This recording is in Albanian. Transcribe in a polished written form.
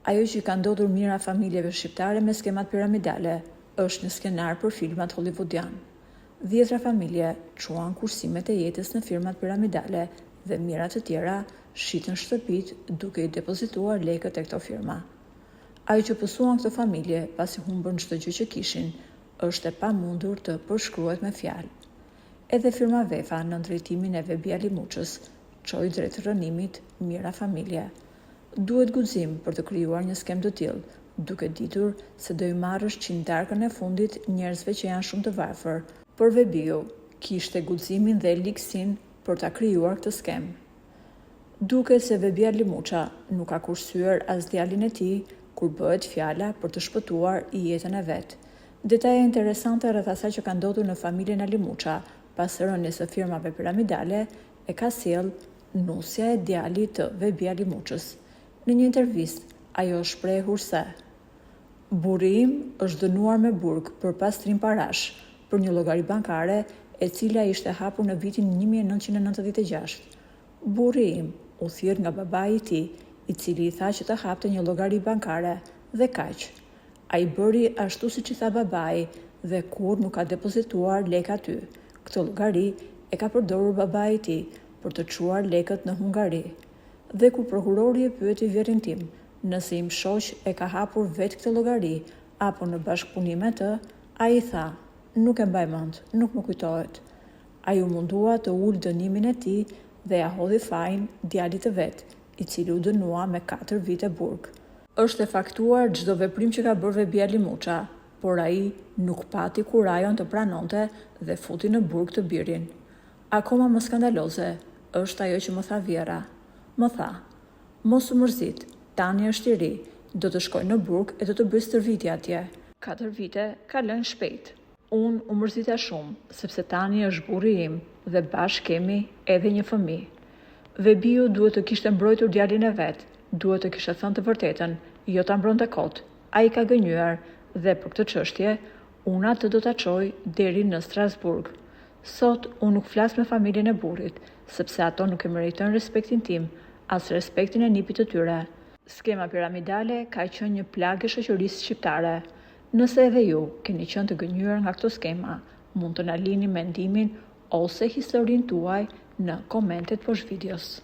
Ajo që ka ndodhur mira familjeve shqiptare me skemat piramidale është një skenar për filmat hollywoodian. 10 familje quan kursimet e jetës në firmat piramidale dhe mirat të tjera shitën shtëpit duke i depozituar lekët e këto firma. Ajo që pësuan këto familje pasi humbën çdo gjë që kishin, është e pamundur të përshkruhet me fjalë. Edhe firma Vefa në drejtimin e Vebi Alimuçës çoi drejt rënimit mira familje. Duhet guxim për të krijuar një skem të tillë, duke ditur se do i marrësh qindarkën e fundit njerëzve që janë shumë të varfër, por Vebiu kishte guximin dhe liksin për ta krijuar këtë skem. Duket se Vebi Alimuça nuk ka kursyer as djalin e tij kur bëhet fjala për të shpëtuar jetën e vet. Detaje interesante rreth asaj që ka ndodhur në familjen Alimuça pas rënies së firmave piramidale e ka sjell nusja e djalit të Vebi Alimuçës. Në një intervistë, ajo shprehur se burri im është dënuar me burg për pastrim parash për një llogari bankare e cila ishte hapur në vitin 1996. Burri im u thirr nga babai i tij, i cili i tha që të hapte një llogari bankare dhe kaq. Ai bëri ashtu siç i tha babai dhe kur nuk ka depozituar lek aty. Këtë llogari e ka përdorur babai i tij për të çuar lekët në Hungari. Dhe kur prokurori e pyeti vjerin tim nëse im shoq e ka hapur vetë këtë llogari apo në bashkëpunim me të, ai i tha: "Nuk e mbaj mend, nuk më kujtohet." Ai u mundua të ulë dënimin e tij dhe ja hodhi fajin djalit të vet, i cili u dënua me 4 vite burg. Është e faktuar çdo veprim që ka bërë Vebi Alimuça, por ai nuk pati kurajon të pranonte dhe futi në burg të birin. Akoma më skandaloze është ajo që më tha Vjera. Më tha: "Mos u mërzit, tani është i ri, do të shkoj në burg e do të bëj stërvitje atje." 4 vite ka lënë shpejt. Unë u mërzita shumë, sepse tani është burri im dhe bashkë kemi edhe një fëmijë. Vebiu duhet të kishte mbrojtur djalin e vet, duhet të kishte thënë të vërtetën, jo ta mbronte kot. Ai ka gënjur dhe për këtë çështje unë atë do ta çoj deri në Strasburg. Sot unë nuk flas me familjen e burrit, sepse ato nuk e meritojnë respektin tim, as respektin e nipit të tyre. Skema piramidale ka qenë një plagë e shoqërisë shqiptare. Nëse edhe ju keni qenë të gënjur nga këto skema, mund të na lini mendimin ose historinë tuaj në komentet poshtë videos.